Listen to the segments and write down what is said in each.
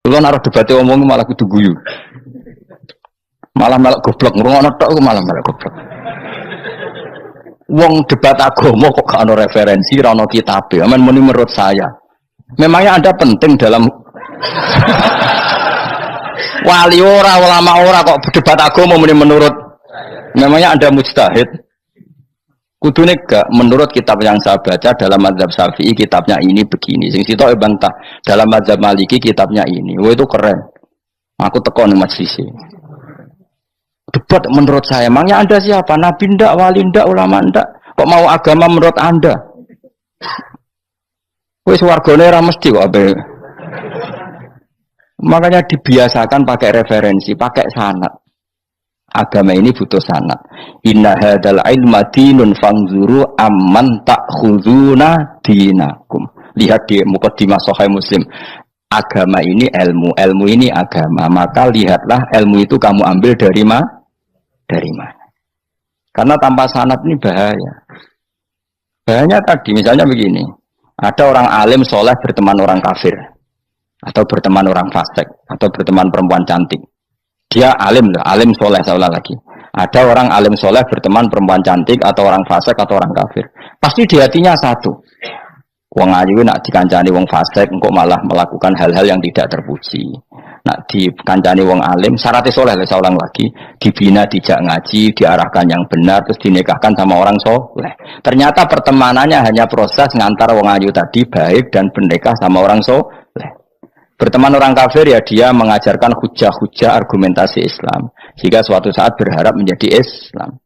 Kalau naruh debatnya omong malah kudu guyu. Malah melok goblok, ngrungokno tok malah melok goblok. Wong debat agama kok gak ono referensi, ora ono kitabe. Amen muni menurut saya. Memangnya Anda penting dalam wali ora, ulama ora kok debat agama muni menurut. Memangnya Anda mujtahid. Kudune gak menurut kitab yang saya baca dalam mazhab Syafi'i kitabnya ini begini. Sing sitok bantah dalam mazhab Maliki kitabnya ini. Wah itu keren. Aku teko ning majelis. Debat menurut saya, emangnya Anda siapa? Nabi ndak, wali ndak, ulama ndak? Kok mau agama menurut Anda? Wis wargane ora mesti kok ape. Makanya dibiasakan pakai referensi, pakai sanad. Agama ini butuh sanad. Inna hadzal ilma dinun fanzuru amman ta'khuduna dinakum. Lihat di muqaddimah Sahih Muslim. Agama ini ilmu, ilmu ini agama. Maka lihatlah ilmu itu kamu ambil dari mana? Dari mana? Karena tanpa sanad ini bahaya. Bahayanya tadi, misalnya begini. Ada orang alim soleh berteman orang kafir. Atau berteman orang fasik. Atau berteman perempuan cantik. Dia alim, alim soleh, saya ulang lagi. Ada orang alim soleh berteman perempuan cantik. Atau orang fasik, atau orang kafir. Pasti di hatinya satu. Wong ayu nak dikancani wong fasik, engkau malah melakukan hal-hal yang tidak terpuji. Nak dikancani wong alim, syaratnya soleh, saya ulang lagi, dibina, dijak ngaji, diarahkan yang benar, terus dinikahkan sama orang soleh. Ternyata pertemanannya hanya proses ngantar wong ayu tadi baik dan bernikah sama orang soleh. Berteman orang kafir ya dia mengajarkan hujah-hujah argumentasi Islam, jika suatu saat berharap menjadi Islam.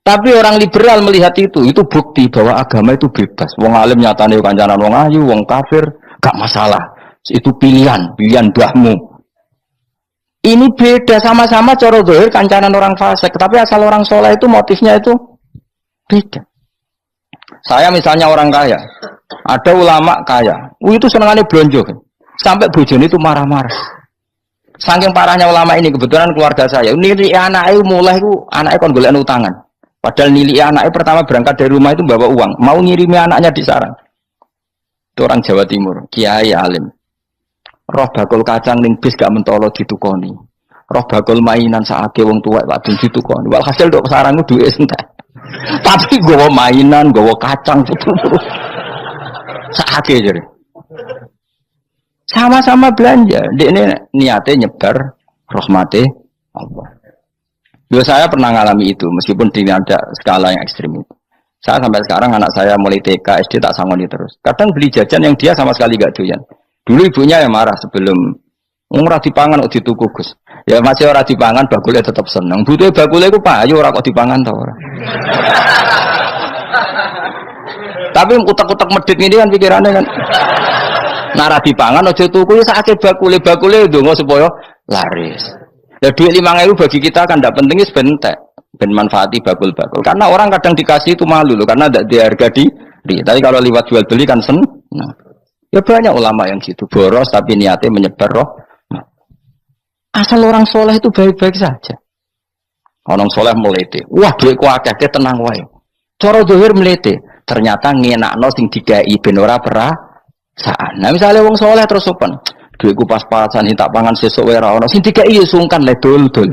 Tapi orang liberal melihat itu bukti bahwa agama itu bebas. Wong alim nyatane kancanan wong ayu, wong kafir, gak masalah. Itu pilihan mbahmu. Ini beda, sama-sama cara zahir kancanan orang fasik, tapi asal orang soleh itu motifnya itu beda. Saya misalnya orang kaya, ada ulama kaya, itu senengannya blonjo, sampai bojone itu marah-marah. Saking parahnya ulama ini, kebetulan keluarga saya, nilai anaknya mulai itu anaknya kon golek utangan. Padahal nilai anaknya pertama berangkat dari rumah itu bawa uang, mau ngirimi anaknya di sarang. Itu orang Jawa Timur, kiai alim. Roh bakul kacang ning bis gak mentolo ditukoni. Roh bakul mainan saake wong tuwek Pak ben ditukoni. Walhasil ndok sarangku duwe entek. Tapi gowo mainan, gowo kacang saake jare. Sama-sama belanja. Dekne niate nyebar rahmate Allah. Yo saya pernah ngalami itu meskipun tidak ada skala yang ekstrim itu. Saya sampai sekarang anak saya mulai TK, SD tak sangoni terus. Kadang beli jajan yang dia sama sekali gak doyan. Dulu ibunya yang marah sebelum ora dipangan kok dituku Gus. Ya masih ora dipangan bakule tetap seneng. Butuhe bakule iku payu ora kok dipangan ta ora. Tapi utek-utek medhit ngene kan pikirannya kan. Nara dipangan aja tuku ya sakake bakule ndonga supaya laris. Lah duit 5.000 bagi kita kan ndak penting wis bentek. Ben manfaati bakul-bakul. Karena orang kadang dikasih itu malu loh karena ndak diharga diri. Tapi kalau lewat jual beli kan seneng. Nah. Ya banyak ulama yang gitu, boros tapi niatnya menyebar roh. Asal orang soleh itu baik-baik saja. Orang soleh melete, wah duitku akeh tenang wae. Cara zahir melete, ternyata ngenakno sing digai ben ora perasaan. Nah misalnya wong soleh terus sopan, duitku pas-pasan tak pangan sesuk wae ora ono, sing digai ya sungkan le dol-dol.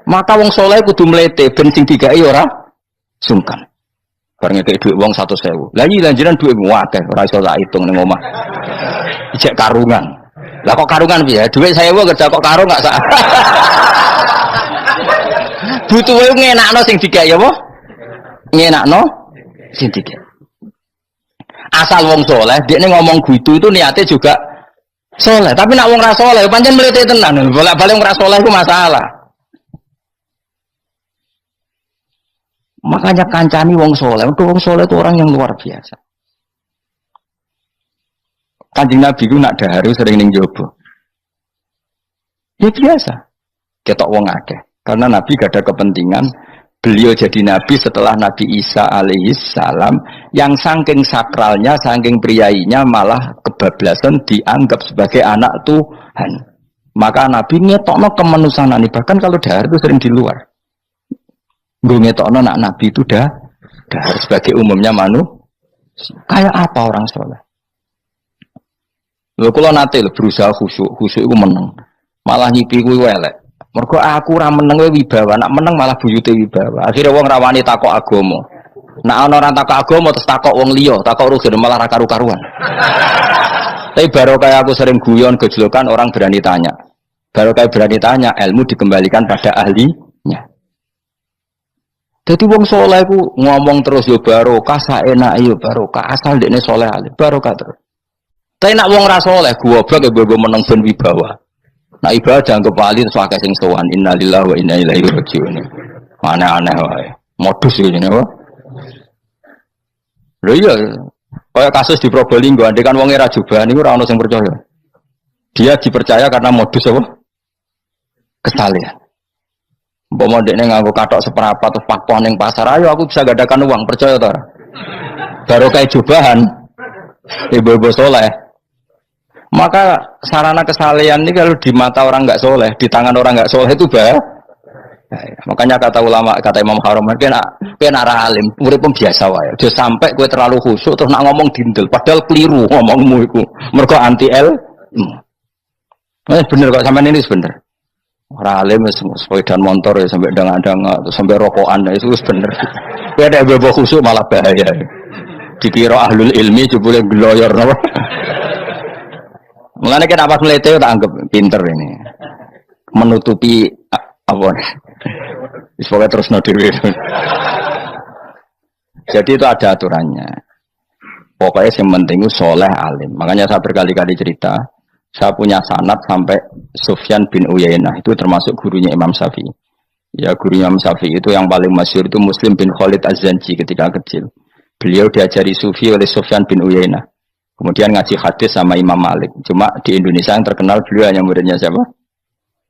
Maka wong soleh kudu melete ben sing digai ora sungkan. Bareng kayak duit wong 100.000. Lah iki lanjiran duitmu akeh, ora iso tak hitung ning omah. Ijek karungan. Lah kok karungan piye? Duit 1.000 kerja kok karung gak sak. Butuh wae ngenakno sing digawe apa? Ngenakno sing digawe. Asal wong soleh, dekne ngomong gitu itu niatnya juga soleh. Tapi nak wong ra soleh, pancen mlete tenan. Bolak-balik wong ra soleh itu masalah. Makanya kancani wong soleh. Wong soleh itu orang yang luar biasa. Kanjeng Nabi itu nak daharu sering ning jowo. Ya biasa. Ketok wong akeh. Karena Nabi gak ada kepentingan beliau jadi Nabi setelah Nabi Isa alaihi salam yang saking sakralnya, saking priainya malah kebablasan dianggap sebagai anak Tuhan. Maka Nabi ngetokno kemanusiaan. Bahkan kalau dahar itu sering di luar. Gue ngetokno nak Nabi itu dah sebagai umumnya kayak apa orang soleh. Lho kula nate berusaha khusyuk iku meneng. Malah nyipi kuwi elek. Mergo aku ora meneng wae wibawa, nak meneng malah buyute wibawa. Akhire wong rawani takok agama. Nak ana ora takok agama terus takok wong liya, takok rugen malah ra karu-karuan. Tapi baru kayak aku sering guyon gejolokan orang berani tanya. Baru kayak berani tanya, ilmu dikembalikan pada ahlinya. Jadi wong soleh ku ngomong terus yo barokah saenak yo barokah asal dekne soleh alim barokah terus. Tapi nak wong ra soleh goblok ya bobo meneng ben wibawa. Nak ibadah anggap wali terus akeh sing sowan innalillahi wa inna ilaihi rajiun. Aneh-aneh wae. Modus iki ngene wae. Lho iya, kaya kasus di Probolinggo, andai kan wong era jubah niku ora ono sing percaya. Dia dipercaya karena modus apa? Kesalehan. Umpama ndekne nganggo kathok seprapat atau pakpon ning pasar, ayo aku bisa gadakan uang, percaya ta ora? Baru kayak jubahan ibu-ibu soleh. Maka sarana kesalehan ini kalau di mata orang enggak soleh, di tangan orang enggak soleh itu bahaya. Makanya kata ulama, kata Imam Haram, kena alim, urip biasa wae. Aja sampai kowe terlalu khusyuk terus nak ngomong dindel, padahal keliru ngomongmu iku. Mergo anti ilmu. Bener kok sampean ini bener. Ora alim wis sepeda motor ya sampai dang-dang sampai rokokan itu wis bener. Kowe ada bebo khusyuk malah bahaya. Dikira ahlul ilmi jebule gloyor napa. Mulane kenapa mlete tak anggap pinter ini. Menutupi apa pokoknya terus dhewe. Jadi itu ada aturannya. Pokoknya yang penting itu soleh alim. Makanya saya berkali-kali cerita, saya punya sanad sampai Sufyan bin Uyainah, itu termasuk gurunya Imam Syafi'i. Ya gurunya Imam Syafi'i itu yang paling masyhur itu Muslim bin Khalid Az-Zanji ketika kecil. Beliau diajari sufi oleh Sufyan bin Uyainah. Kemudian ngaji hadis sama Imam Malik. Cuma di Indonesia yang terkenal beliau hanya muridnya siapa?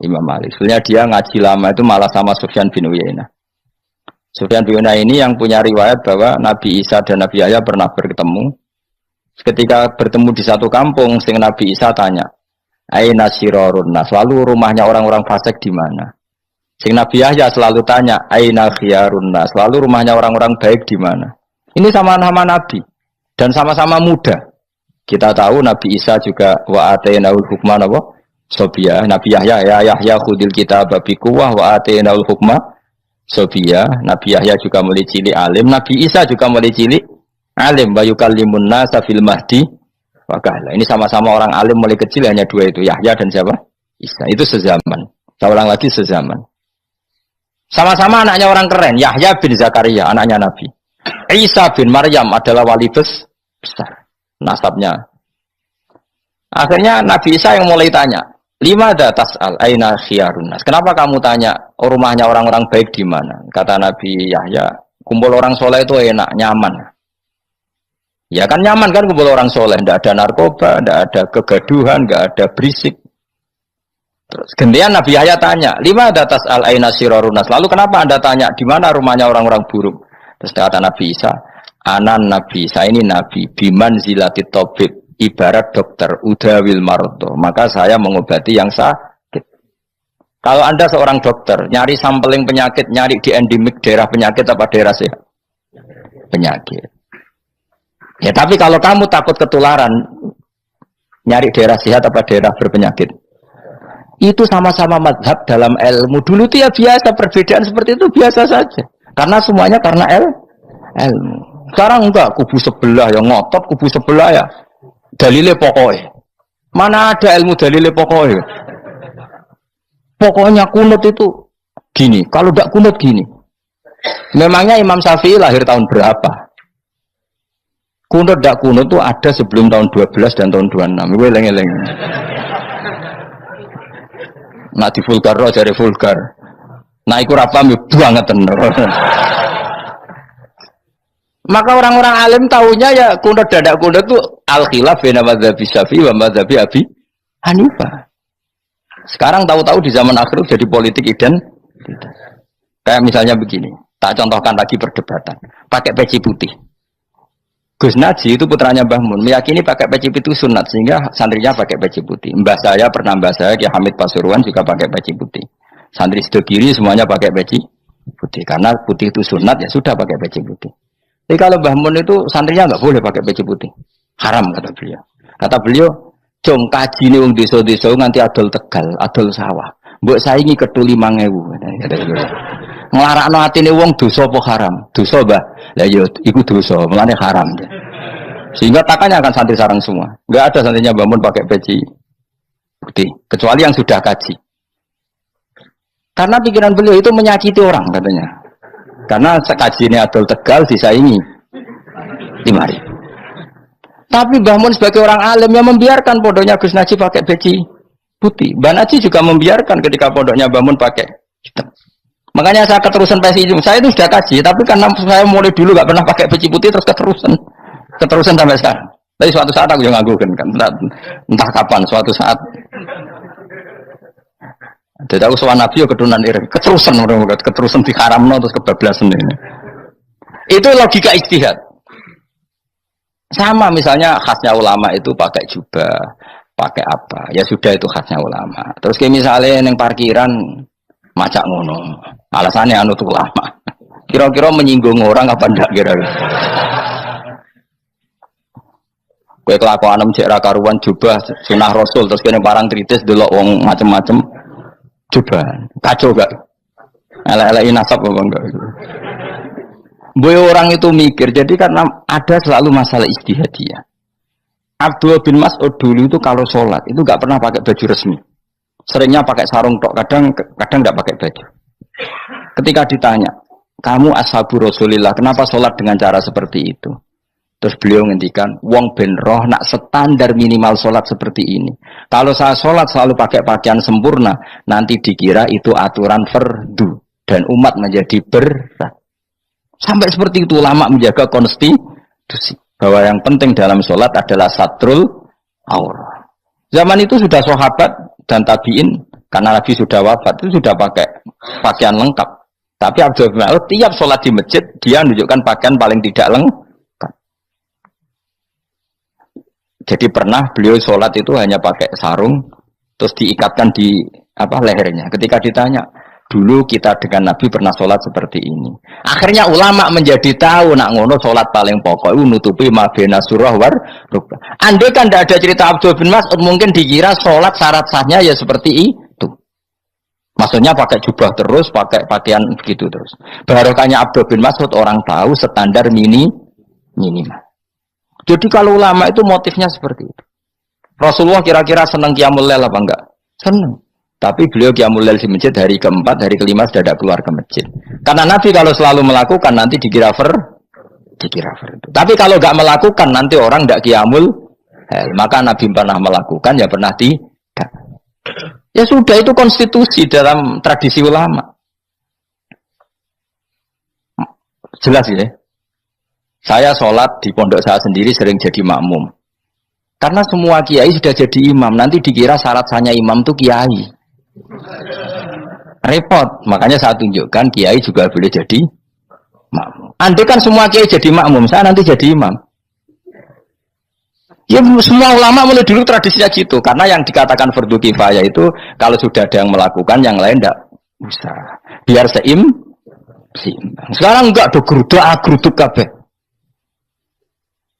Imam Malik. Sebenarnya dia ngaji lama itu malah sama Sufyan bin Uyainah. Sufyan bin Uyainah ini yang punya riwayat bahwa Nabi Isa dan Nabi Yahya pernah bertemu. Ketika bertemu di satu kampung, sing Nabi Isa tanya, "Aina sirarun nas?" Selalu rumahnya orang-orang fasik di mana? Sing Nabi Yahya selalu tanya, "Aina khiyarun nas?" Selalu rumahnya orang-orang baik di mana? Ini sama-sama Nabi dan sama-sama muda. Kita tahu Nabi Isa juga wa atainaul hukma napa? Sobia. Nabi Yahya ya Yahya khudil kitab bi quwwah wa atainaul hukma sobia. Nabi Yahya juga mulai cilik alim, Nabi Isa juga mulai cilik alim, wa yukallimun nasa fil mahdi wa kahla. Ini sama-sama orang alim mulai kecil, hanya dua itu, Yahya dan siapa? Isa. Itu sezaman. Saya ulang lagi, sezaman. Sama-sama anaknya orang keren, Yahya bin Zakaria, anaknya Nabi. Isa bin Maryam adalah wali besar nasabnya. Akhirnya Nabi Isa yang mulai tanya, "Lima tas'al aina khiyarun nas?" Kenapa kamu tanya rumahnya orang-orang baik di mana? Kata Nabi Yahya, kumpul orang soleh itu enak, nyaman. Ya kan nyaman kan kumpul orang soleh, tidak ada narkoba, tidak ada kegaduhan, tidak ada berisik. Terus gantian Nabi Yahya tanya, "Lima tas'al aina sirarun nas?" Lalu kenapa Anda tanya di mana rumahnya orang-orang buruk? Terus kata Nabi Isa, "Anan Nabi, saya ini Nabi, biman zilati tobib, ibarat dokter, udawil maroto. Maka saya mengobati yang sakit." Kalau Anda seorang dokter, nyari sampling penyakit, nyari di endemik daerah penyakit apa daerah sehat? Penyakit. Ya tapi kalau kamu takut ketularan, nyari daerah sehat apa daerah berpenyakit? Itu sama-sama mazhab dalam ilmu. Dulu itu ya biasa, perbedaan seperti itu biasa saja. Karena semuanya karena ilmu. Sekarang enggak, kubu sebelah yang ngotot, kubu sebelah ya dalile pokoknya. Mana ada ilmu dalile pokoknya? Pokoknya kunut itu gini, kalau enggak kunut gini. Memangnya Imam Syafi'i lahir tahun berapa? Kunut enggak kunut itu ada sebelum tahun 12 dan tahun 26. Gue eleng-eleng. Nah di vulgar roh cari vulgar. Nah iku ra paham banget tenan. Maka orang-orang alim tahunya ya kunut dadak kunut itu al-khilaf baina madzhabi Syafi'i wa madzhabi Abi Hanifah. Sekarang tahu-tahu di zaman akhir jadi politik identitas. Kayak misalnya begini, tak contohkan lagi perdebatan. Pakai peci putih. Gus Naji itu putranya Mbah Mun, meyakini pakai peci putih sunat sehingga santrinya pakai peci putih. Mbah saya Ki Hamid Pasuruan juga pakai peci putih. Santri sebelah kiri semuanya pakai peci putih karena putih itu sunat ya sudah pakai peci putih. Tapi kalau Mbah Mun itu santrinya nggak boleh pakai peci putih, haram kata beliau. Kata beliau Cung kajine wong desa-desa nganti adol Tegal, adol sawah. Mbok saingi ketu 5.000. Nglarakno atine wong dosa apa haram? Dosa, Mbah. Lah ya iku dosa, mulane haram. Sehingga takannya akan santri sarang semua. Enggak ada santrinya bangun pakai peci putih, kecuali yang sudah kaji. Karena pikiran beliau itu menyakiti orang katanya. Karena kajinya adol Tegal disaingi 5.000. Tapi Mbah Mun sebagai orang alim yang membiarkan pondoknya Gus Najib pakai peci putih. Mbah Najib juga membiarkan ketika pondoknya Mbah Mun pakai hitam. Makanya saya keterusan peci itu. Saya itu sudah kaji, tapi karena saya mulai dulu gak pernah pakai peci putih terus keterusan sampai sekarang. Tapi suatu saat aku yang ngaku kan, entah kapan suatu saat. Jadi aku soal Nabi keturunan ireng, keterusan diharamno terus kebablasan ini. Itu logika ijtihad. Sama misalnya khasnya ulama itu pakai jubah, pakai apa? Ya sudah itu khasnya ulama. Terus kayak misalnya yang parkiran macak ngono, alasannya anut ulama. Kira-kira menyinggung orang apa enggak kira-kira? Kue kelakuan cek ra karuan jubah sunah Rasul terus kene parang tritis delok wong macem-macem jubah. Kacau gak? Elek-eleki nasab apa enggak? Boy orang itu mikir, jadi karena ada selalu masalah ijtihadiyah. Abdullah bin Mas'ud dulu itu kalau sholat itu nggak pernah pakai baju resmi, seringnya pakai sarung tok, kadang nggak pakai baju. Ketika ditanya, kamu ashabu Rasulillah, kenapa sholat dengan cara seperti itu? Terus beliau ngendikan, wong ben roh nak standar minimal sholat seperti ini. Kalau saya sholat selalu pakai pakaian sempurna, nanti dikira itu aturan fardu dan umat menjadi berat. Sampai seperti itu ulama menjaga konstitusi bahwa yang penting dalam sholat adalah satrul aurah. Zaman itu sudah sahabat dan tabiin karena Nabi sudah wafat itu sudah pakai pakaian lengkap. Tapi Abdul bin Mas'ud tiap sholat di masjid dia menunjukkan pakaian paling tidak lengkap. Jadi pernah beliau sholat itu hanya pakai sarung terus diikatkan di lehernya. Ketika ditanya, dulu kita dengan Nabi pernah sholat seperti ini. Akhirnya ulama menjadi tahu nak ngono sholat paling pokok itu nutupi mabena surah war rukbah. Andai kan tidak ada cerita Abdul bin Mas'ud mungkin dikira sholat syarat sahnya ya seperti itu. Maksudnya pakai jubah terus, pakai pakaian begitu terus. Barokahnya Abdul bin Mas'ud orang tahu standar minimal. Jadi kalau ulama itu motifnya seperti itu. Rasulullah kira-kira senang qiyamul lail apa enggak? Senang. Tapi beliau qiyamul lail di masjid hari keempat, hari kelima sudah tidak keluar ke masjid. Karena Nabi kalau selalu melakukan nanti dikira fardu. Tapi kalau enggak melakukan nanti orang enggak qiyamul lail. Maka Nabi pernah melakukan ya pernah tidak. Ya sudah itu konstitusi dalam tradisi ulama. Jelas ya. Saya sholat di pondok saya sendiri sering jadi makmum. Karena semua kiai sudah jadi imam, nanti dikira syarat sahnya imam itu kiai. Repot, makanya saya tunjukkan kiai juga boleh jadi makmum. Andai kan semua kiai jadi makmum, saya nanti jadi imam. Ya semua ulama mulai dulu tradisinya gitu, karena yang dikatakan fardu kifayah itu kalau sudah ada yang melakukan, yang lain tidak usah. Biar seimbang. Sekarang enggak do geruduk kabeh.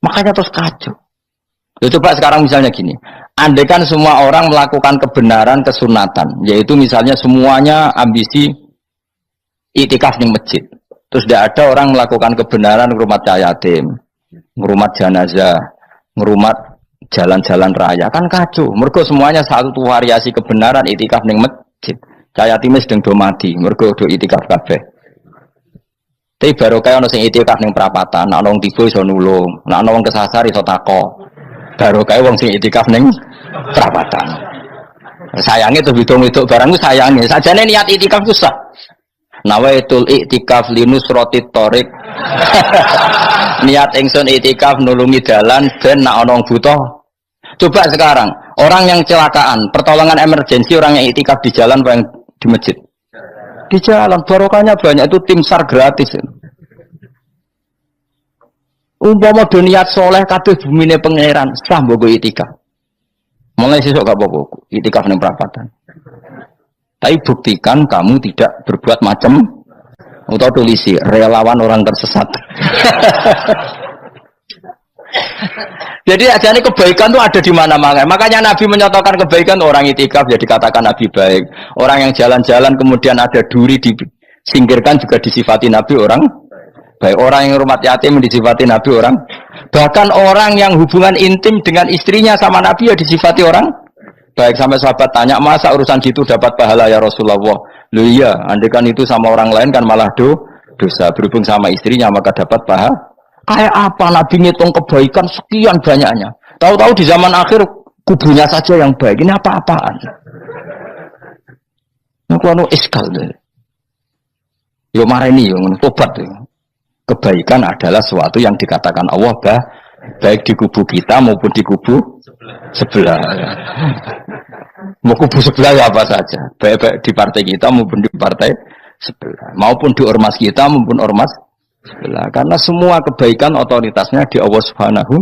Makanya terus kacau. Ya, coba sekarang misalnya gini, andai kan semua orang melakukan kebenaran kesunatan, yaitu misalnya semuanya ambisi iktikaf di masjid, terus tidak ada orang melakukan kebenaran ngrumat yatim, ngrumat jenazah, ngrumat jalan-jalan raya, kan kacau. Mergo semuanya satu variasi kebenaran iktikaf di masjid. Yatim sedang do mati, mergo do iktikaf kabeh. Tapi baru kayak ono sing itikaf ning perapatan, nek ono wong tiba iso nulung, nek ono wong kesasar iso tako. Baru kayak wong sing itikaf ning perapatan. Sayange tuh hitung-hitung barang ku sayange. Sajane niat itikaf ku sah. Nawaitul iktikaf linusratit thoriq. Niat ingsun itikaf nulungi dalan ben nek ono wong butuh. Coba sekarang, orang yang kecelakaan, pertolongan emergensi orang yang itikaf di jalan apa yang di masjid? Di jalan, barokahnya banyak, itu tim SAR gratis. Umpama do niat soleh kabeh bumine pangeran, sah mbok itikaf. Mulai sesuk gak apa-apa, itikaf ning perapatan. Tapi buktikan kamu tidak berbuat macam atau tulisi relawan orang tersesat. Jadi ajane kebaikan itu ada di mana-mana. Makanya Nabi menyatakan kebaikan, orang itikaf ya dikatakan Nabi baik. Orang yang jalan-jalan kemudian ada duri disingkirkan juga disifati Nabi orang baik. Orang yang rumah yatim disifati Nabi orang. Bahkan orang yang hubungan intim dengan istrinya sama Nabi ya disifati orang baik. Sampai sahabat tanya, masa urusan gitu dapat pahala ya Rasulullah? Loh iya, andekan itu sama orang lain kan malah dosa. Berhubung sama istrinya maka dapat pahala. Kayak apa Nabi ngitung kebaikan sekian banyaknya. Tahu-tahu di zaman akhir kubunya saja yang baik. Ini apa-apaan? Ngono iskal deh. Yo mareni yo tobat. Kebaikan adalah sesuatu yang dikatakan Allah baik di kubu kita maupun di kubu sebelah. Mau kubu sebelah ya apa saja. Baik di partai kita maupun di partai sebelah. Maupun di ormas kita maupun ormas sebelah. Karena semua kebaikan otoritasnya di Allah Subhanahu.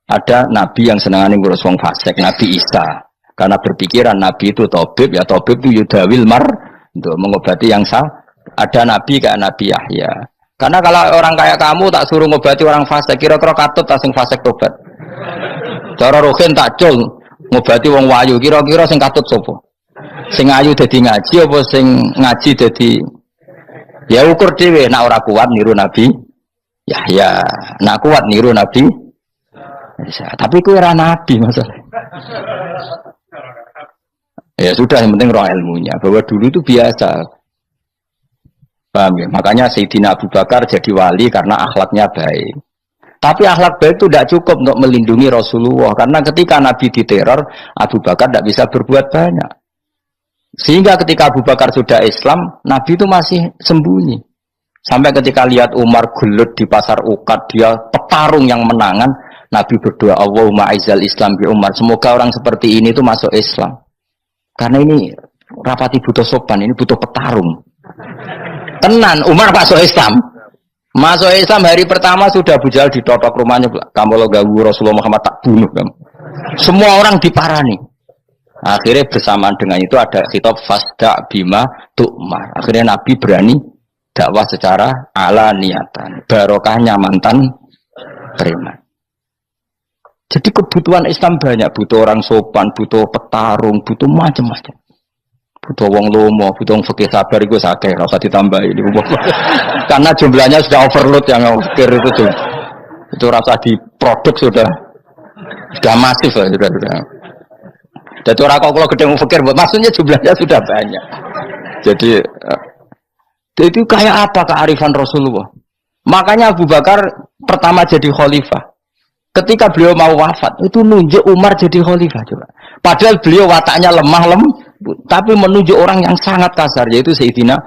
Ada nabi yang senangane ngurus wong fasik, Nabi Isa. Karena berpikiran nabi itu tabib, ya tabib itu yudawil untuk mengobati yang salah. Ada nabi kayak Nabi Yahya. Karena kalau orang kayak kamu tak suruh ngobati orang fasik, kira-kira katut tak sing fasik tobat. Cara rohin tak cul ngobati wong wayu, kira-kira sing katut sapa? Sing ayu dadi ngaji apa sing ngaji dadi ya ukur dhewe, nak ora kuat niru Nabi Yahya, nak kuat niru Nabi Isa. Tapi kuwi ora nabi masalah. Ya sudah, yang penting roh ilmunya. Bahwa dulu itu biasa. Paham ya? Makanya Sayyidina Abu Bakar jadi wali karena akhlaknya baik. Tapi akhlak baik itu tidak cukup untuk melindungi Rasulullah. Karena ketika Nabi diteror, Abu Bakar tidak bisa berbuat banyak. Sehingga ketika Abu Bakar sudah Islam, Nabi itu masih sembunyi. Sampai ketika lihat Umar gelut di pasar Uqad, dia petarung yang menangan, Nabi berdoa, Allahumma aizal Islam bi Umar. Semoga orang seperti ini itu masuk Islam. Karena ini rapati butuh sopan, ini butuh petarung. Tenan, Umar masuk Islam. Masuk Islam hari pertama sudah Abu Jahal ditotok rumahnya. Kamu lo ganggu Rasulullah Muhammad tak bunuh kamu. Semua orang diparani. Akhirnya bersamaan dengan itu ada khitab fasda bima tu'mar. Akhirnya Nabi berani dakwah secara ala niatan. Barokahnya mantan preman. Jadi kebutuhan Islam banyak. Butuh orang sopan, butuh petarung, butuh macam-macam. Butuh wong lomo, butuh wong fikih sabar itu sakit, ora usah ditambahi. Karena jumlahnya sudah overload yang fikir itu. Itu rasa diproduk sudah masif lah, sudah. Jadi orang kalau gede mau fikir, maksudnya jumlahnya sudah banyak. Jadi itu kayak apa kearifan Rasulullah? Makanya Abu Bakar pertama jadi khalifah. Ketika beliau mau wafat, itu nunjuk Umar jadi khalifah coba. Padahal beliau wataknya lemah tapi menunjuk orang yang sangat kasar, yaitu Sayyidina.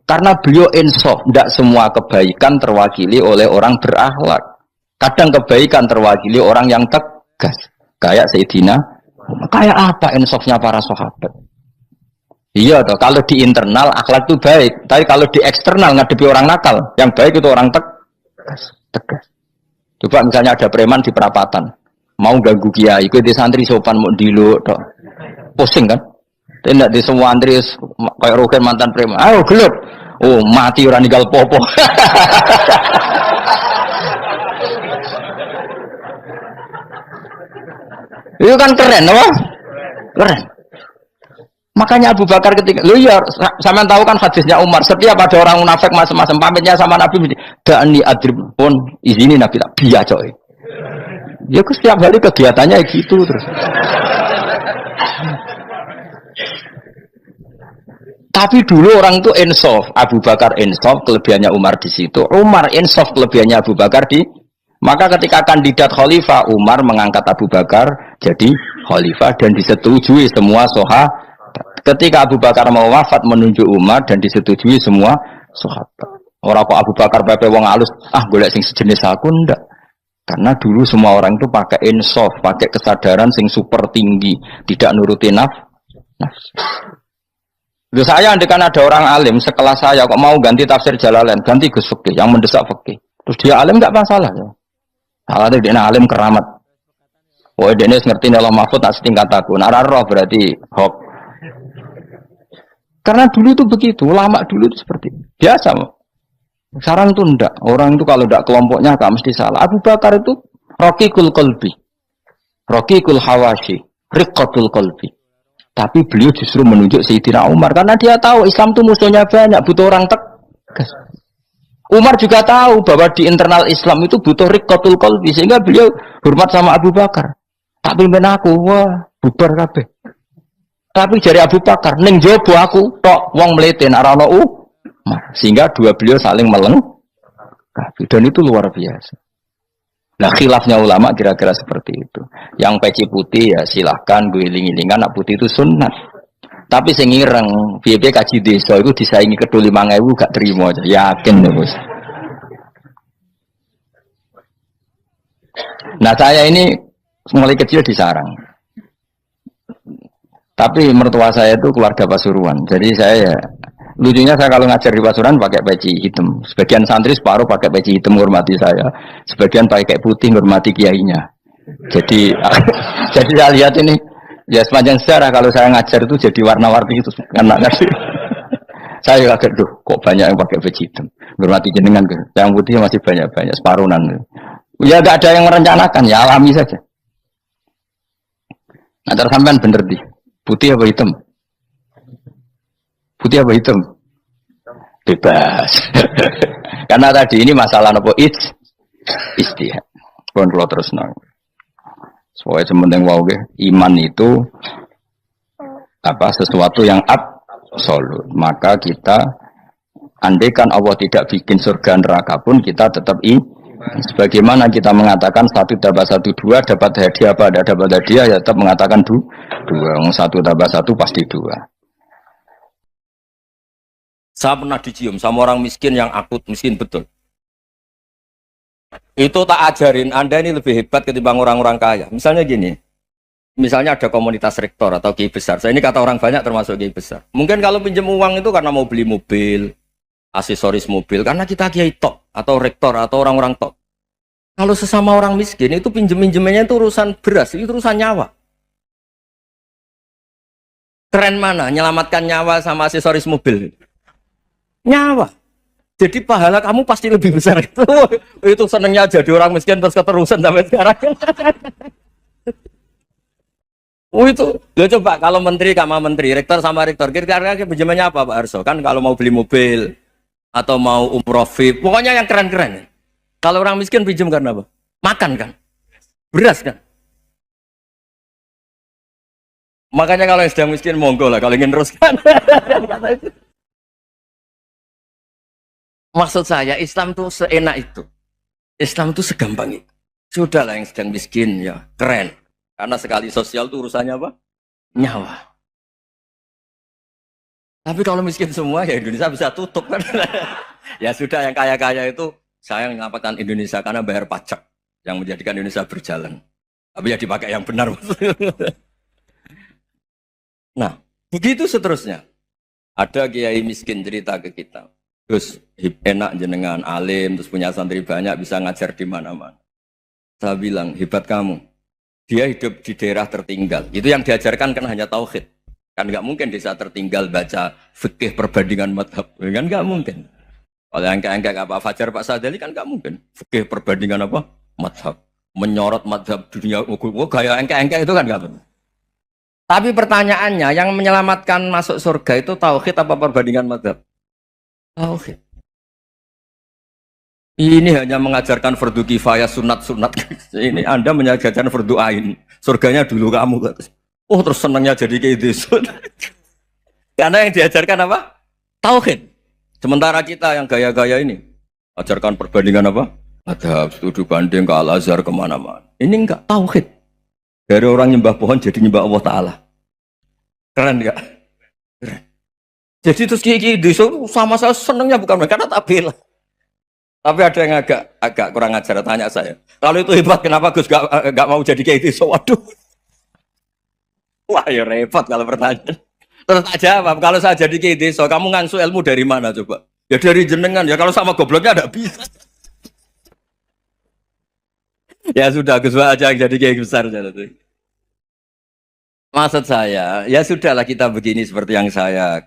Karena beliau insaf, tidak semua kebaikan terwakili oleh orang berakhlak. Kadang kebaikan terwakili orang yang tegas, kayak Sayyidina. Kayak apa insafnya para sahabat? Iya toh, kalau di internal akhlak itu baik, tapi kalau di eksternal ngadepi orang nakal, yang baik itu orang tegas. Coba misalnya ada preman di perapatan, mau ganggu kiai, ikut di santri sopan mau diluk, pusing kan? Tidak di semua antri kayak roken mantan preman, ayo gelut, oh mati orang ninggal popo. Itu kan keren, loh, keren. Makanya Abu Bakar ketika, lu ya, sama tahu kan hadisnya Umar, setiap ada orang munafik macam-macam pamitnya sama Nabi, dani adrib pun izini Nabi tak biar coy. Ya aku setiap hari kegiatannya gitu terus. Tapi dulu orang itu insaf, Abu Bakar insaf, kelebihannya Umar di situ. Umar insaf, kelebihannya Abu Bakar di. Maka ketika kandidat khalifah, Umar mengangkat Abu Bakar jadi khalifah dan disetujui semua sahabat. Ketika Abu Bakar mau wafat menunjuk Umar dan disetujui semua sahabat. Orang kok Abu Bakar pepe wong alus, golek sing sejenis aku ndak. Karena dulu semua orang itu pakai insaf, pakai kesadaran sing super tinggi, tidak nuruti nafsu. Loh saya andekan ada orang alim sekelas saya kok mau ganti tafsir Jalalain, ganti Gus Fikih yang mendesak fikih. Terus dia alim enggak masalah ya. Salah dia alim keramat. Oh dia ngerti dalam mahfud tak setingkat aku. Nararo berarti hok. Karena dulu itu begitu, lama dulu itu seperti itu. Biasa. Sekarang itu enggak. Orang itu kalau enggak kelompoknya enggak mesti salah. Abu Bakar itu Raqiqul qalbi, raqiqul hawashi, riqqatul qalbi. Tapi beliau justru menunjuk Sayyidina Umar karena dia tahu Islam itu musuhnya banyak, butuh orang tegas. Umar juga tahu bahwa di internal Islam itu butuh riqqatul qalbi sehingga beliau hormat sama Abu Bakar. Tak pimpin aku, wah bubar kabeh. Tapi dari Abu Bakar, ning jobo aku tok wong mlete nek ora ono Umar. Sehingga dua beliau saling melengkapi dan itu luar biasa. Nah khilafnya ulama kira-kira seperti itu. Yang peci putih ya silahkan gue iling-ilingan, nak putih itu sunat. Tapi sing ireng, piye kaji desa itu disaingi kedua 5.000 gak terima aja. Yakin ya bos. Nah saya ini mulai kecil di sarang. Tapi mertua saya itu keluarga Pasuruan. Jadi saya lucunya saya kalau ngajar di Pasuruan pakai peci hitam. Sebagian santri separuh pakai peci hitam menghormati saya. Sebagian pakai putih menghormati kiainya. Jadi jadi saya lihat ini ya sepanjang sejarah kalau saya ngajar itu jadi warna-warni itu karena saya kaget tuh kok banyak yang pakai peci hitam. Menghormati jenengan ke. Yang putih masih banyak separuhan. Ya enggak ada yang merencanakan, ya alami saja. Nah, terus sampean bener di putih apa hitam? Putih apa hitam? Bebas. Karena tadi ini masalah apa istihad. Pun kalau terus nang. Soalnya sementing wow iman itu apa sesuatu yang absolut. Maka kita andaikan Allah tidak bikin surga neraka pun kita tetap sebagaimana kita mengatakan 1 tambah 1 2 dapat hadiah apa ada dapat hadiah ya tetap mengatakan 2 1 tambah 1 pasti 2. Saya pernah dicium sama orang miskin yang akut miskin betul. Itu tak ajarin Anda ini lebih hebat ketimbang orang-orang kaya. Misalnya gini, misalnya ada komunitas rektor atau kiai besar. Saya ini kata orang banyak termasuk kiai besar. Mungkin kalau pinjam uang itu karena mau beli mobil, aksesoris mobil, karena kita kiai top atau rektor atau orang-orang top. Kalau sesama orang miskin itu pinjem-pinjemannya itu urusan beras, itu urusan nyawa. Keren mana? Nyelamatkan nyawa sama aksesoris mobil. Nyawa. Jadi pahala kamu pasti lebih besar itu. Itu senengnya jadi orang miskin terus keterusan sampai sekarang. Itu. Lo coba kalau menteri sama menteri, rektor sama rektor, kira-kira pinjamannya apa Pak Arso? Kan kalau mau beli mobil atau mau umroh VIP, pokoknya yang keren-keren. Kalau orang miskin pinjam karena apa? Makan kan? Beras kan? Makanya kalau yang sedang miskin monggo lah kalau ingin teruskan. Maksud saya Islam itu seenak itu. Islam itu segampang itu. Sudahlah yang sedang miskin ya keren. Karena sekali sosial itu urusannya apa? Nyawa. Tapi kalau miskin semua ya Indonesia bisa tutup kan. Ya sudah yang kaya-kaya itu saya menyelamatkan Indonesia karena bayar pajak yang menjadikan Indonesia berjalan. Tapi ya dipakai yang benar. Nah, begitu seterusnya. Ada kiai miskin cerita ke kita. Terus enak jenengan alim, terus punya santri banyak, bisa ngajar di mana-mana. Saya bilang, hebat kamu. Dia hidup di daerah tertinggal. Itu yang diajarkan kan hanya tauhid. Kan nggak mungkin desa tertinggal baca fikih perbandingan madhab. Kan nggak mungkin. Kalau angka-angka apa Fajar Pak Sadali kan nggak mungkin. Fikih perbandingan apa? Madhab. Menyorot madhab dunia. Gaya angka-angka itu kan nggak benar. Tapi pertanyaannya, yang menyelamatkan masuk surga itu tauhid apa perbandingan madhab? Tauhid. Ini hanya mengajarkan fardu kifayah sunat-sunat. Ini Anda mengajarkan fardu ain. Surganya dulu kamu. Oh terus senangnya jadi kayak gitu. Karena yang diajarkan apa? Tauhid. Sementara kita yang gaya-gaya ini ajarkan perbandingan apa? Madhab, studi banding ke Al-Azhar kemana-mana. Ini enggak tauhid. Dari orang nyembah pohon jadi nyembah Allah Ta'ala. Keren enggak? Keren. Jadi terus kiki itu sama saya senangnya bukan karena tak bela. Tapi ada yang agak kurang ajar tanya saya. Kalau itu hebat kenapa Gus gak mau jadi kayak itu? Waduh. Wah ya repot kalau pertanyaan. Terus tak jawab kalau saya jadi kayak itu, kamu ngangsu ilmu dari mana coba? Ya dari jenengan ya kalau sama gobloknya tidak bisa. Ya sudah Gus aja jadi kayak besar jadi. Maksud saya ya sudahlah kita begini seperti yang saya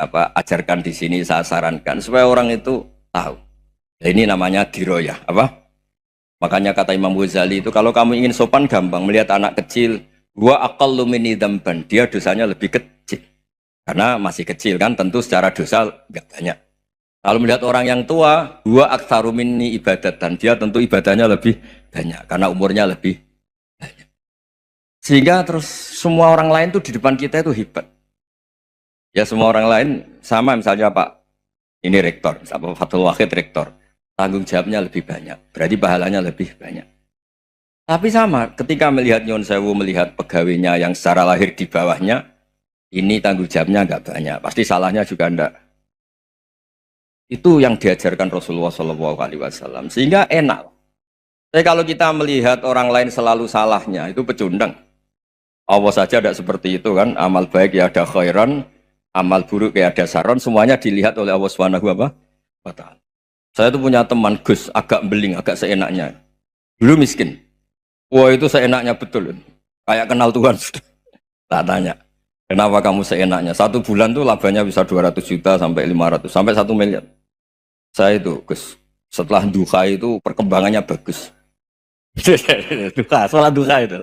ajarkan di sini, saya sarankan supaya orang itu tahu. Ini namanya diroyah, apa? Makanya kata Imam Ghazali itu kalau kamu ingin sopan gampang melihat anak kecil, gua aqallu minni dzamban, dia dosanya lebih kecil. Karena masih kecil kan tentu secara dosa enggak banyak. Kalau melihat orang yang tua, gua aktsaru minni ibadatan, dia tentu ibadahnya lebih banyak karena umurnya lebih banyak. Sehingga terus semua orang lain tuh di depan kita itu hebat. Ya semua orang lain sama misalnya Pak ini rektor, Pak Fathul Wahid rektor, tanggung jawabnya lebih banyak, berarti pahalanya lebih banyak. Tapi sama, ketika melihat Nyon Sewu, melihat pegawainya yang secara lahir di bawahnya, ini tanggung jawabnya nggak banyak, pasti salahnya juga enggak. Itu yang diajarkan Rasulullah SAW, sehingga enak. Tapi kalau kita melihat orang lain selalu salahnya, itu pecundang. Allah saja tidak seperti itu kan, amal baik ya ada khairan, amal buruk ya ada saron, semuanya dilihat oleh Allah Subhanahu wa Ta'ala. Saya tuh punya teman Gus, agak beling, agak seenaknya. Dulu miskin. Wah itu seenaknya betul. Kayak kenal Tuhan sudah. Tak tanya, kenapa kamu seenaknya? 1 bulan tuh labanya bisa 200 juta sampai 500, sampai 1 miliar. Saya itu Gus, setelah duha itu perkembangannya bagus. Duha, sholat duha itu.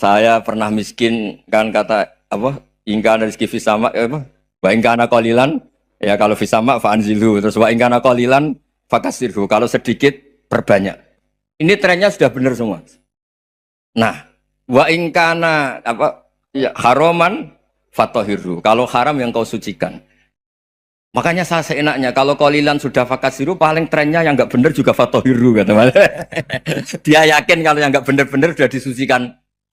Saya pernah miskin, kan kata apa? Ingkana rizki fisama, apa? Wa ingkana qalilan, ya kalau fisama fa'anzilu, terus wa ingkana qalilan fakasirhu, kalau sedikit perbanyak. Ini trennya sudah benar semua. Nah, wa ingkana apa? Ya, haroman fatohiru, kalau haram yang kau sucikan. Makanya saya seenaknya, kalau qalilan sudah fakasiru, paling trennya yang nggak benar juga fatohiru, kata Mas. Dia yakin kalau yang nggak benar-benar sudah disucikan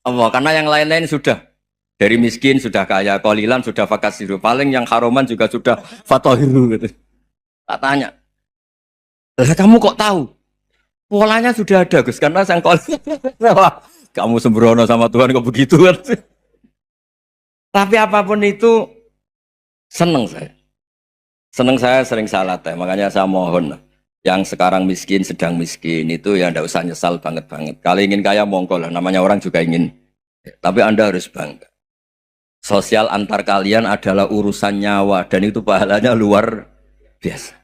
Allah, karena yang lain-lain sudah. Dari miskin sudah kaya, qalilan sudah fakasiru, paling yang haroman juga sudah fatohiru gitu. Tak tanya, lah kamu kok tahu? Polanya sudah ada Gus, karena sang qalilan. Kamu sembrono sama Tuhan kok begitu kan? Tapi apapun itu seneng saya. Seneng saya sering salah teh, makanya saya mohon yang sekarang miskin, sedang miskin itu ya ndak usah nyesal banget-banget. Kalau ingin kaya monggo lah, namanya orang juga ingin. Tapi Anda harus bangga. Sosial antar kalian adalah urusan nyawa dan itu pahalanya luar biasa.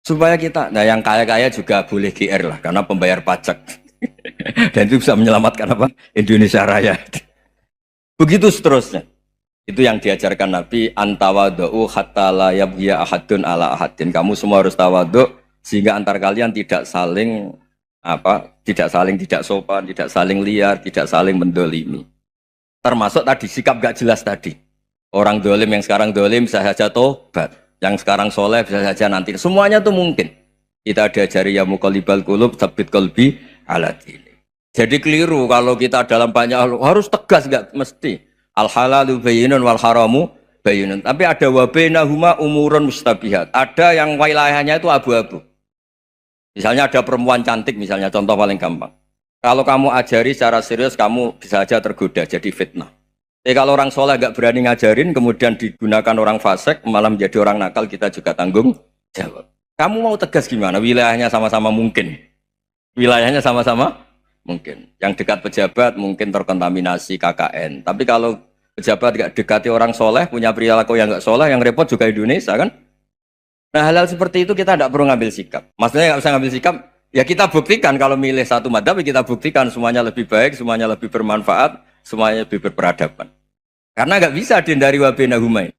Supaya kita, nah yang kaya-kaya juga boleh GR lah karena pembayar pajak. Dan itu bisa menyelamatkan apa? Indonesia Raya. Begitu seterusnya. Itu yang diajarkan Nabi, antawadhu hatta la yabghiya ahadun ala ahadin. Kamu semua harus tawadhu sehingga antar kalian tidak saling tidak sopan, tidak saling liar, tidak saling mendolimi. Termasuk tadi sikap gak jelas tadi. Orang dolim yang sekarang dolim bisa saja tobat, yang sekarang soleh bisa saja nanti. Semuanya tuh mungkin. Kita diajari ya muqallibal qulub tsabbit qalbi ala dini. Jadi keliru kalau kita dalam banyak hal harus tegas, gak mesti. Al halalu bayyinun wal haramu bayyinun. Tapi ada wa bainahuma umurun mustabihat. Ada yang wilayahnya itu abu-abu. Misalnya ada perempuan cantik, misalnya contoh paling gampang. Kalau kamu ajari secara serius, kamu bisa saja tergoda jadi fitnah. Tapi kalau orang soleh gak berani ngajarin, kemudian digunakan orang fasik, malah menjadi orang nakal, kita juga tanggung jawab. Kamu mau tegas gimana? Wilayahnya sama-sama mungkin. Wilayahnya sama-sama mungkin. Yang dekat pejabat mungkin terkontaminasi KKN. Tapi kalau pejabat gak dekati orang soleh, punya perilaku yang gak soleh, yang repot juga Indonesia kan? Nah hal-hal seperti itu kita tidak perlu ngambil sikap. Maksudnya nggak usah ngambil sikap. Ya kita buktikan kalau milih satu madhab, kita buktikan semuanya lebih baik, semuanya lebih bermanfaat, semuanya lebih berperadaban. Karena nggak bisa dihindari wabena humain.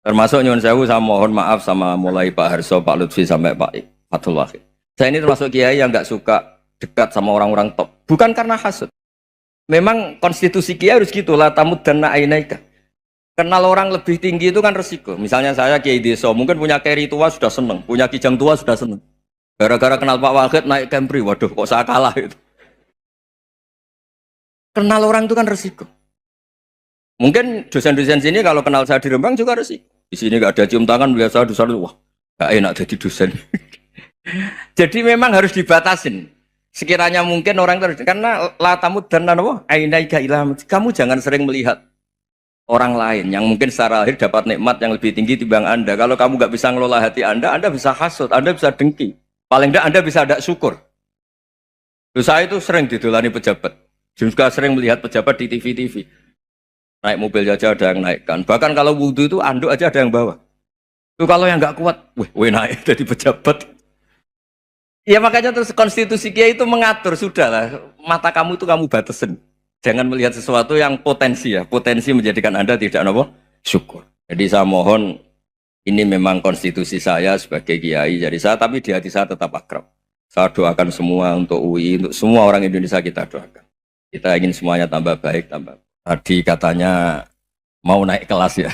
Termasuk nyuwun sewu, saya mohon maaf sama mulai Pak Harso, Pak Lutfi sampai Pak Fathul Wahid. Saya ini termasuk kiai yang nggak suka dekat sama orang-orang top. Bukan karena hasud. Memang konstitusi kiai harus gitu lah, tamud dan na'inaika. Kenal orang lebih tinggi itu kan resiko. Misalnya saya kiai desa, mungkin punya keri tua sudah seneng, punya kijang tua sudah seneng. Gara-gara kenal Pak Wahid naik Camry, waduh kok saya kalah itu. Kenal orang itu kan resiko. Mungkin dosen-dosen sini kalau kenal saya di Rembang juga resiko. Di sini gak ada cium tangan, melihat saya dosen, wah gak enak jadi dosen. Jadi memang harus dibatasin. Sekiranya mungkin orang terus, karena latamud dan nanawa, ainaika ilham. Kamu jangan sering melihat orang lain yang mungkin secara lahir dapat nikmat yang lebih tinggi timbang Anda. Kalau kamu gak bisa ngelola hati Anda bisa hasut, Anda bisa dengki. Paling tidak Anda bisa ada syukur. Saya itu sering didolani pejabat. Juga sering melihat pejabat di TV-TV. Naik mobil aja ada yang naikkan. Bahkan kalau wudhu itu anduk aja ada yang bawa. Itu kalau yang nggak kuat, weh naik jadi pejabat. Ya makanya terus konstitusi Kiai itu mengatur, sudahlah, mata kamu itu kamu batasin. Jangan melihat sesuatu yang potensi ya, potensi menjadikan Anda tidak apa? Syukur. Jadi saya mohon, ini memang konstitusi saya sebagai Kiai, jadi saya, tapi di hati saya tetap akrab. Saya doakan semua untuk UI, untuk semua orang Indonesia kita doakan. Kita ingin semuanya tambah baik, tambah. Tadi katanya mau naik kelas ya.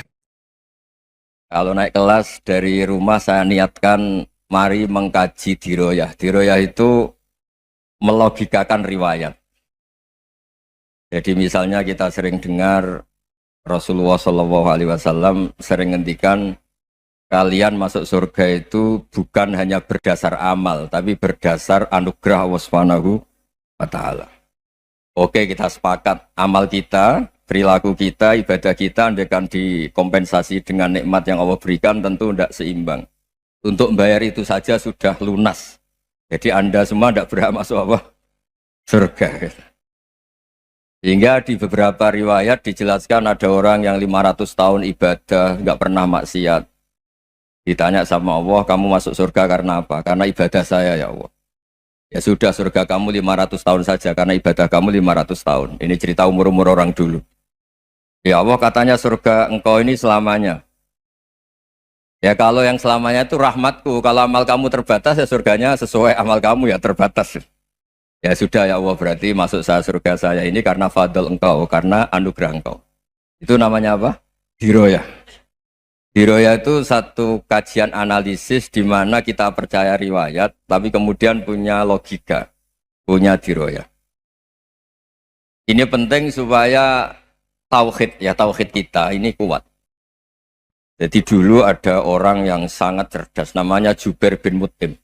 Kalau naik kelas dari rumah saya niatkan mari mengkaji diroyah. Diroyah itu melogikakan riwayat. Jadi misalnya kita sering dengar Rasulullah SAW sering ngendikan kalian masuk surga itu bukan hanya berdasar amal, tapi berdasar anugerah Allah Subhanahu wa Ta'ala. Oke, kita sepakat amal kita, perilaku kita, ibadah kita andaikan dikompensasi dengan nikmat yang Allah berikan tentu tidak seimbang. Untuk membayar itu saja sudah lunas. Jadi Anda semua tidak berhak masuk apa? Surga. Sehingga di beberapa riwayat dijelaskan ada orang yang 500 tahun ibadah, nggak pernah maksiat. Ditanya sama Allah, kamu masuk surga karena apa? Karena ibadah saya ya Allah. Ya sudah, surga kamu 500 tahun saja karena ibadah kamu 500 tahun. Ini cerita umur-umur orang dulu. Ya Allah katanya surga engkau ini selamanya. Ya kalau yang selamanya itu rahmatku. Kalau amal kamu terbatas ya surganya sesuai amal kamu ya terbatas. Ya sudah ya Allah, berarti masuk saya surga saya ini karena fadl engkau, karena anugerah engkau. Itu namanya apa? Diroyah. Diroyah itu satu kajian analisis di mana kita percaya riwayat, tapi kemudian punya logika, punya diroyah. Ini penting supaya tauhid kita ini kuat. Jadi dulu ada orang yang sangat cerdas, namanya Jubair bin Mut'im.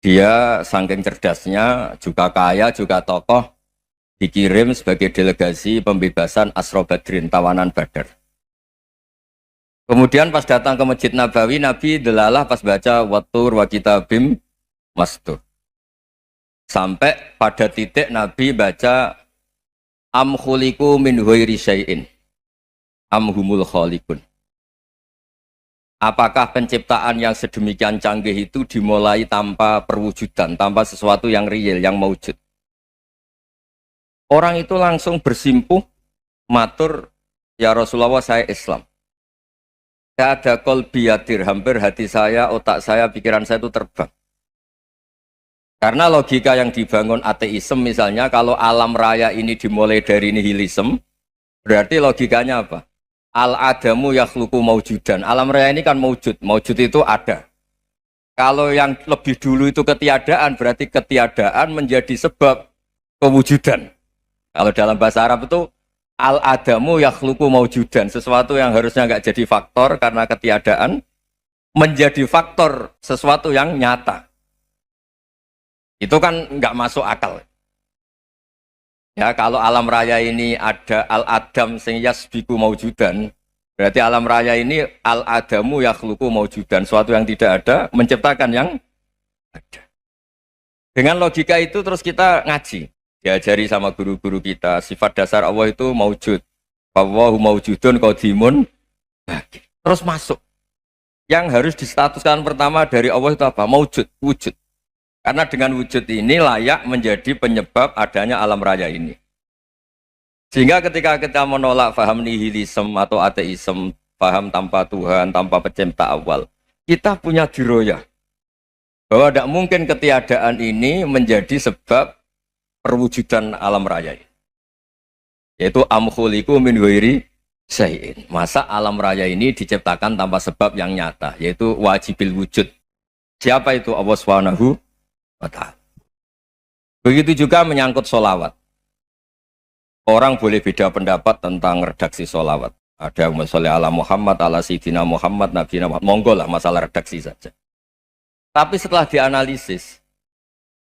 Dia saking cerdasnya, juga kaya, juga tokoh, dikirim sebagai delegasi pembebasan Asra Badrin, tawanan Badar. Kemudian pas datang ke Masjid Nabawi, Nabi delalah pas baca Wattur wa kitabim mastur. Sampai pada titik Nabi baca Am khuliku min ghairi syai'in am humul khaliqun. Apakah penciptaan yang sedemikian canggih itu dimulai tanpa perwujudan, tanpa sesuatu yang real, yang maujud? Orang itu langsung bersimpuh, matur, ya Rasulullah saya Islam. Saya ada qalbi yadir, hampir hati saya, otak saya, pikiran saya itu terbang. Karena logika yang dibangun ateisme misalnya, kalau alam raya ini dimulai dari nihilisme, berarti logikanya apa? Al-adamu yakhluqu maujudan. Alam raya ini kan maujud. Maujud itu ada. Kalau yang lebih dulu itu ketiadaan, berarti ketiadaan menjadi sebab kewujudan. Kalau dalam bahasa Arab itu al-adamu yakhluqu maujudan. Sesuatu yang harusnya nggak jadi faktor karena ketiadaan, menjadi faktor sesuatu yang nyata. Itu kan nggak masuk akal. Ya, kalau alam raya ini ada al-adam sing yasbiku maujudan, berarti alam raya ini al-adamu yakhluqu maujudan, suatu yang tidak ada menciptakan yang ada. Dengan logika itu terus kita ngaji, diajari sama guru-guru kita, sifat dasar Allah itu maujud. Wallahu maujudun qadimun. Terus masuk. Yang harus distatuskan pertama dari Allah itu apa? Maujud, wujud. Karena dengan wujud ini layak menjadi penyebab adanya alam raya ini. Sehingga ketika kita menolak faham nihilisme atau ateisme, faham tanpa Tuhan, tanpa pencipta awal, kita punya diroyah. Bahwa tidak mungkin ketiadaan ini menjadi sebab perwujudan alam raya ini. Yaitu am khuliqu min ghairi syai'in. Masa alam raya ini diciptakan tanpa sebab yang nyata, yaitu wajibil wujud. Siapa itu? Allah Subhanahu wa Ta'ala. Begitu juga menyangkut sholawat. Orang boleh beda pendapat tentang redaksi sholawat. Ada yang sholli ala Muhammad, ala Sayyidina Muhammad, Nabi Muhammad. Monggo lah, masalah redaksi saja. Tapi setelah dianalisis,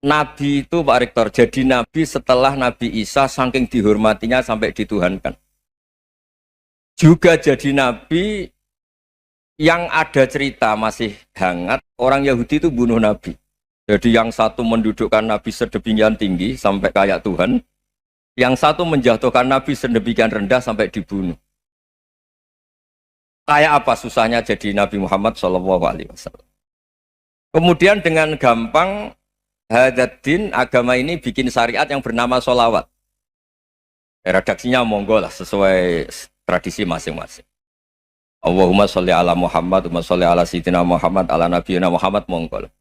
Nabi itu Pak Rektor, jadi Nabi setelah Nabi Isa saking dihormatinya sampai dituhankan. Juga jadi Nabi yang ada cerita masih hangat, orang Yahudi itu bunuh Nabi. Jadi yang satu mendudukkan Nabi sedemikian tinggi sampai kayak Tuhan, yang satu menjatuhkan Nabi sedemikian rendah sampai dibunuh. Kayak apa susahnya jadi Nabi Muhammad SAW? Kemudian dengan gampang hadatin agama ini bikin syariat yang bernama sholawat. Redaksinya monggo lah sesuai tradisi masing-masing. Allahumma sholli ala Muhammad, Allahumma sholli ala Sayyidina Muhammad, ala Nabiyina Muhammad, monggo lah.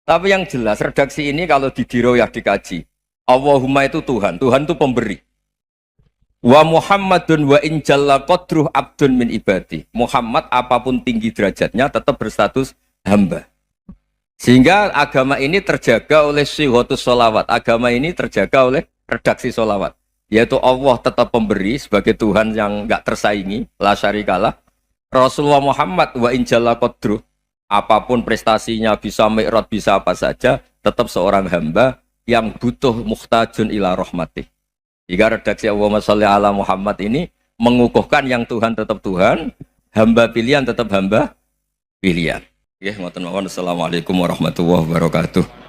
Tapi yang jelas redaksi ini kalau didiroyah dikaji, Allahumma itu Tuhan, Tuhan itu pemberi. Wa Muhammadun wa in jalla qadruh abdun min ibadi. Muhammad apapun tinggi derajatnya tetap berstatus hamba. Sehingga agama ini terjaga oleh syihotus sholawat. Agama ini terjaga oleh redaksi sholawat. Yaitu Allah tetap pemberi sebagai Tuhan yang enggak tersaingi, la syarikalah. Rasulullah Muhammad wa in jalla qadruh. Apapun prestasinya, bisa mi'raj, bisa apa saja, tetap seorang hamba yang butuh muhtajun ila rahmatih. Jika redaksi Allahumma sholli ala Muhammad ini mengukuhkan yang Tuhan tetap Tuhan, hamba pilihan tetap hamba pilihan. Ya, ngoten mawon. Assalamualaikum warahmatullahi wabarakatuh.